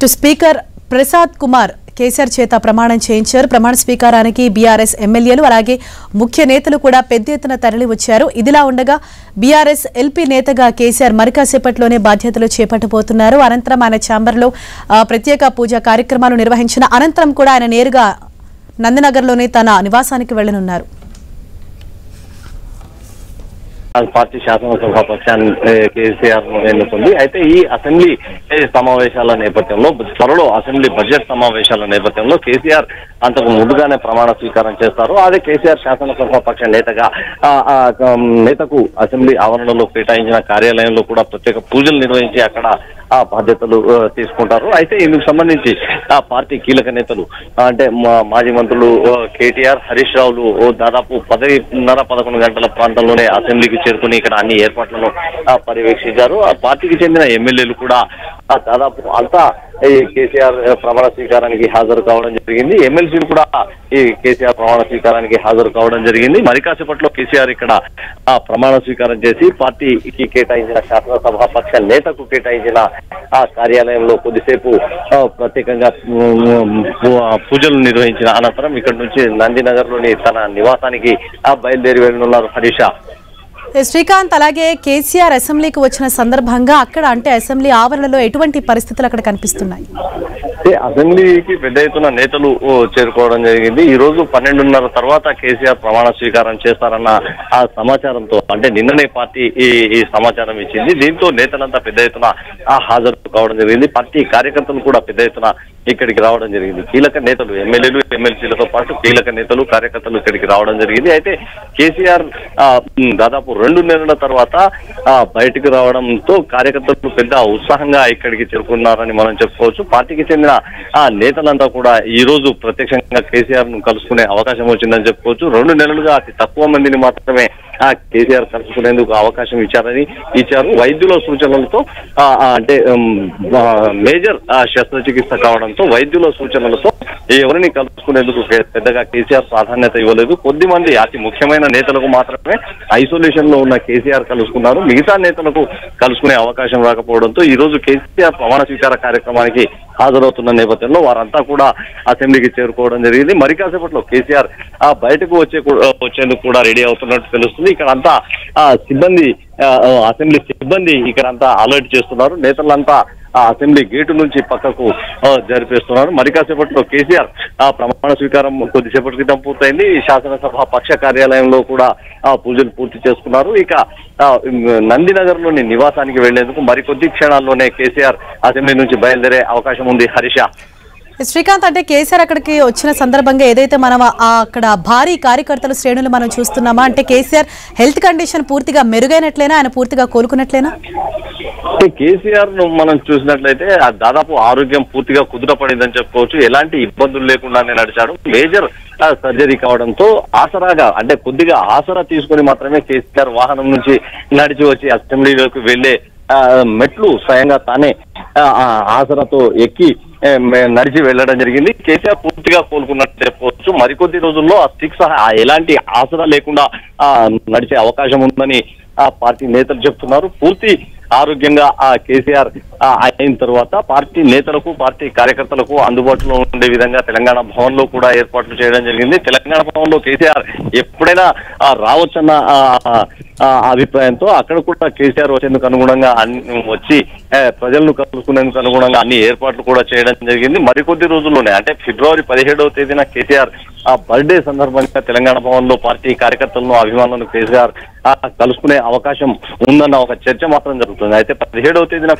To speaker Prasad Kumar KCR చేత ప్రమాణం చేయించారు. ప్రమాణ స్వీకారానికి బీఆర్ఎస్ ఎమ్మెల్యేలు అలాగే ముఖ్య నేతలు కూడా పెద్ద ఎత్తున తరలి వచ్చారు. ఇదిలా ఉండగా బీఆర్ఎస్ ఎల్పీ నేతగా కేసీఆర్ మరికాసేపట్లోనే బాధ్యతలు చేపట్టబోతున్నారు. అనంతరం ఆయన ఛాంబర్లో ప్రత్యేక పూజా కార్యక్రమాలు నిర్వహించిన అనంతరం కూడా ఆయన నేరుగా నందినగర్లోనే తన నివాసానికి వెళ్లనున్నారు. పార్టీ శాసనసభ పక్షాన్ని కేసీఆర్ ఎన్నుకుంది. అయితే ఈ అసెంబ్లీ సమావేశాల నేపథ్యంలో త్వరలో అసెంబ్లీ బడ్జెట్ సమావేశాల నేపథ్యంలో కేసీఆర్ అంతకు ముందుగానే ప్రమాణ స్వీకారం చేస్తారు. అదే కేసీఆర్ శాసనసభ పక్ష నేతకు అసెంబ్లీ ఆవరణలో కేటాయించిన కార్యాలయంలో కూడా ప్రత్యేక పూజలు నిర్వహించి అక్కడ ఆ బాధ్యతలు తీసుకుంటారు. అయితే ఇందుకు సంబంధించి ఆ పార్టీ కీలక నేతలు అంటే మాజీ మంత్రులు కేటీఆర్, హరీష్ రావులు దాదాపు 10:30-11 గంటల ప్రాంతంలోనే అసెంబ్లీకి చేరుకుని ఇక్కడ అన్ని ఏర్పాట్లను పర్యవేక్షించారు. ఆ పార్టీకి చెందిన ఎమ్మెల్యేలు కూడా దాదాపు అంతా ఈ కేసీఆర్ ప్రమాణ స్వీకారానికి హాజరు కావడం జరిగింది. ఎమ్మెల్సీలు కూడా ఈ కేసీఆర్ ప్రమాణ స్వీకారానికి హాజరు కావడం జరిగింది. మరి కాసేపట్లో కేసీఆర్ ఇక్కడ ప్రమాణ స్వీకారం చేసి పార్టీకి కేటాయించిన శాసనసభ పక్ష నేతకు కేటాయించిన ఆ కార్యాలయంలో కొద్దిసేపు ప్రత్యేకంగా పూజలు నిర్వహించిన అనంతరం ఇక్కడి నుంచి నందినగర్ లోని తన నివాసానికి బయలుదేరి వెళ్ళనున్నారు హరీష. శ్రీకాంత్, అలాగే కేసీఆర్ అసెంబ్లీకి వచ్చిన సందర్భంగా అక్కడ అంటే అసెంబ్లీ ఆవరణలో ఎటువంటి పరిస్థితులు అక్కడ కనిపిస్తున్నాయి? అసెంబ్లీకి పెద్ద ఎత్తున నేతలు చేరుకోవడం జరిగింది. ఈ రోజు 12:30 తర్వాత కేసీఆర్ ప్రమాణ స్వీకారం చేస్తారన్న ఆ సమాచారంతో అంటే నిన్ననే పార్టీ ఈ సమాచారం ఇచ్చింది. దీంతో నేతలంతా పెద్ద ఎత్తున హాజరు కావడం జరిగింది. పార్టీ కార్యకర్తలు కూడా పెద్ద ఎత్తున ఇక్కడికి రావడం జరిగింది. కీలక నేతలు ఎమ్మెల్యేలు, ఎమ్మెల్సీలతో పాటు కీలక నేతలు, కార్యకర్తలు ఇక్కడికి రావడం జరిగింది. అయితే కేసీఆర్ దాదాపు 2 నెలల తర్వాత బయటకు రావడంతో కార్యకర్తలు పెద్ద ఉత్సాహంగా ఇక్కడికి చేరుకున్నారని మనం చెప్పుకోవచ్చు. పార్టీకి చెందిన నేతలంతా కూడా ఈ రోజు ప్రత్యక్షంగా కేసీఆర్ ను కలుసుకునే అవకాశం వచ్చిందని చెప్పుకోవచ్చు. 2 నెలలుగా అతి తక్కువ మందిని మాత్రమే కేసీఆర్ కలుసుకునేందుకు అవకాశం ఇచ్చారు. వైద్యుల సూచనలతో అంటే మేజర్ శస్త్రచికిత్స కావడంతో వైద్యుల సూచనలతో ఎవరిని కలుసుకునేందుకు పెద్దగా కేసీఆర్ ప్రాధాన్యత ఇవ్వలేదు. కొద్దిమంది అతి ముఖ్యమైన నేతలకు మాత్రమే ఐసోలేషన్ లో ఉన్న కేసీఆర్ కలుసుకున్నారు. మిగతా నేతలకు కలుసుకునే అవకాశం రాకపోవడంతో ఈ రోజు కేసీఆర్ ప్రమాణ స్వీకార కార్యక్రమానికి హాజరవుతున్న నేపథ్యంలో వారంతా కూడా అసెంబ్లీకి చేరుకోవడం జరిగింది. మరి కాసేపట్లో కేసీఆర్ బయటకు వచ్చేందుకు కూడా రెడీ అవుతున్నట్టు తెలుస్తుంది. ఇక్కడ అంతా సిబ్బంది, అసెంబ్లీ సిబ్బంది ఇక్కడ అంతా అలర్ట్ చేస్తున్నారు. నేతలంతా అసెంబ్లీ గేటు నుంచి పక్కకు జరిపేస్తున్నారు. మరి కాసేపట్లో కేసీఆర్ ప్రమాణ స్వీకారం కొద్దిసేపటి క్రితం పూర్తయింది. శాసనసభ పక్ష కార్యాలయంలో కూడా పూజలు పూర్తి చేసుకున్నారు. ఇక నందినగర్ లోని నివాసానికి వెళ్లేందుకు మరికొద్ది క్షణాల్లోనే కేసీఆర్ అసెంబ్లీ నుంచి బయలుదేరే అవకాశం ఉంది హరీష. శ్రీకాంత్, అంటే కేసీఆర్ అక్కడికి వచ్చిన సందర్భంగా ఏదైతే మనం అక్కడ భారీ కార్యకర్తల శ్రేణులు మనం చూస్తున్నామా, అంటే కేసీఆర్ హెల్త్ కండిషన్ పూర్తిగా మెరుగైనట్లేనా, ఆయన పూర్తిగా కోలుకున్నట్లేనా? కేసీఆర్ ను మనం చూసినట్లయితే దాదాపు ఆరోగ్యం పూర్తిగా కుదుటపడిందని చెప్పుకోవచ్చు. ఎలాంటి ఇబ్బందులు లేకుండానే నడిచాడు. మేజర్ సర్జరీ కావడంతో ఆసరాగా అంటే కొద్దిగా ఆసరా తీసుకుని మాత్రమే కేసీఆర్ వాహనం నుంచి నడిచి వచ్చి అసెంబ్లీలోకి వెళ్లే మెట్లు స్వయంగా తానే ఆసరాతో ఎక్కి నడిచి వెళ్లడం జరిగింది. కేసీఆర్ పూర్తిగా కోలుకున్నట్టు చెప్పుకోవచ్చు. మరికొద్ది రోజుల్లో ఆ స్టిక్స్ ఎలాంటి ఆసరా లేకుండా నడిచే అవకాశం ఉందని పార్టీ నేతలు చెప్తున్నారు. పూర్తి ఆరోగ్యంగా కేసీఆర్ అయిన తర్వాత పార్టీ నేతలకు, పార్టీ కార్యకర్తలకు అందుబాటులో ఉండే విధంగా తెలంగాణ భవన్ లో కూడా ఏర్పాట్లు చేయడం జరిగింది. తెలంగాణ భవన్ లో కేసీఆర్ ఎప్పుడైనా రావచ్చన్న అభిప్రాయంతో అక్కడ కూడా కేసీఆర్ వచ్చేందుకు అనుగుణంగా వచ్చి ప్రజలను కలుసుకునేందుకు అనుగుణంగా అన్ని ఏర్పాట్లు కూడా చేయడం జరిగింది. మరికొద్ది రోజుల్లోనే అంటే ఫిబ్రవరి 17వ తేదీన కేసీఆర్ బర్త్డే సందర్భంగా తెలంగాణ భవన్ లో పార్టీ కార్యకర్తలను, అభిమానులను కేసీఆర్ కలుసుకునే అవకాశం ఉందన్న ఒక చర్చ మాత్రం జరుగుతుంది. అయితే 17వ తేదీన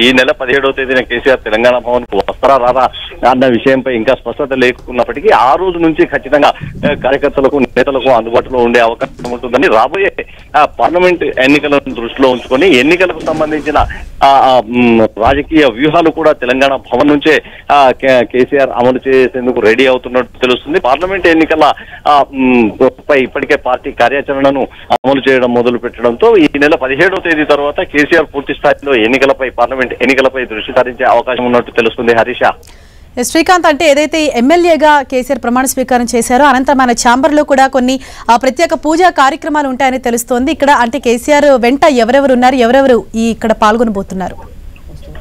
ఈ నెల 17వ తేదీన కేసీఆర్ తెలంగాణ భవన్ కు వస్తారా రారా అన్న విషయంపై ఇంకా స్పష్టత లేకున్నప్పటికీ ఆ రోజు నుంచి ఖచ్చితంగా కార్యకర్తలకు, నేతలకు అందుబాటులో ఉండే అవకాశం ఉంటుందని రాబోయే పార్లమెంట్ ఎన్నికలను దృష్టిలో ఉంచుకొని ఎన్నికలకు సంబంధించిన రాజకీయ వ్యూహాలు కూడా తెలంగాణ భవన్ నుంచే కేసీఆర్ అమలు చేసేందుకు రెడీ అవుతున్నట్టు తెలుస్తుంది. పార్లమెంట్ ఎన్నికల పై ఇప్పటికే పార్టీ కార్యాచరణను అమలు చేయడం మొదలు పెట్టడంతో ఈ నెల 17వ తేదీ తర్వాత కేసీఆర్ పూర్తి స్థాయిలో పార్లమెంట్ ఎన్నికలపై దృష్టి సారించే అవకాశం ఉన్నట్టు తెలుస్తుంది హరీష. శ్రీకాంత్, అంటే ఏదైతే ఎమ్మెల్యేగా కేసీఆర్ ప్రమాణ స్వీకారం చేశారో అనంతరం మన ఛాంబర్లో కూడా కొన్ని ప్రత్యేక పూజా కార్యక్రమాలు ఉంటాయని తెలుస్తోంది. ఇక్కడ అంటే కేసీఆర్ వెంట ఎవరెవరు ఉన్నారు, ఎవరెవరు ఇక్కడ పాల్గొనబోతున్నారు?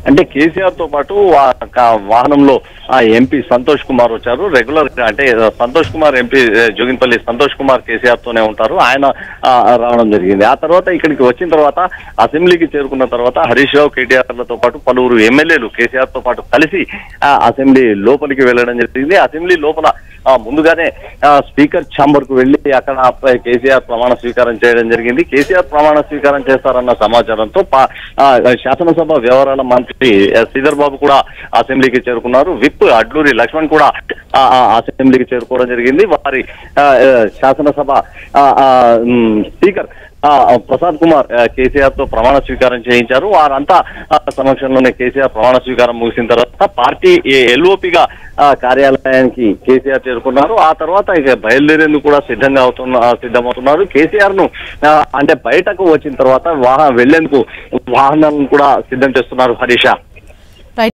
అంటే కేసీఆర్ తో పాటు వాహనంలో ఎంపీ సంతోష్ కుమార్ వచ్చారు. రెగ్యులర్ అంటే సంతోష్ కుమార్ ఎంపీ జోగిన్పల్లి సంతోష్ కుమార్ కేసీఆర్ తోనే ఉంటారు. ఆయన రావడం జరిగింది. ఆ తర్వాత ఇక్కడికి వచ్చిన తర్వాత అసెంబ్లీకి చేరుకున్న తర్వాత హరీష్ రావు కేటీఆర్లతో పాటు పలువురు ఎమ్మెల్యేలు కేసీఆర్ తో పాటు కలిసి అసెంబ్లీ లోపలికి వెళ్ళడం జరిగింది. అసెంబ్లీ లోపల ముందుగానే స్పీకర్ ఛాంబర్ కు వెళ్లి అక్కడ కేసీఆర్ ప్రమాణ స్వీకారం చేయడం జరిగింది. కేసీఆర్ ప్రమాణ స్వీకారం చేస్తారన్న సమాచారంతో శాసనసభ వ్యవహారాల మంత్రి శ్రీధర్ బాబు కూడా అసెంబ్లీకి చేరుకున్నారు. విప్ అడ్లూరి లక్ష్మణ్ కూడా అసెంబ్లీకి చేరుకోవడం జరిగింది. వారి శాసనసభ స్పీకర్ ప్రసాద్ కుమార్ కేసీఆర్ తో ప్రమాణ స్వీకారం చేయించారు. వారంతా సమక్షంలోనే కేసీఆర్ ప్రమాణ స్వీకారం ముగిసిన తర్వాత పార్టీ ఎల్ఓపిగా కార్యాలయానికి కేసీఆర్ చేరుకున్నారు. ఆ తర్వాత ఇక బయలుదేరేందుకు కూడా సిద్ధమవుతున్నారు. కేసీఆర్ ను అంటే బయటకు వచ్చిన తర్వాత వెళ్లేందుకు వాహనాలను కూడా సిద్ధం చేస్తున్నారు హరీష.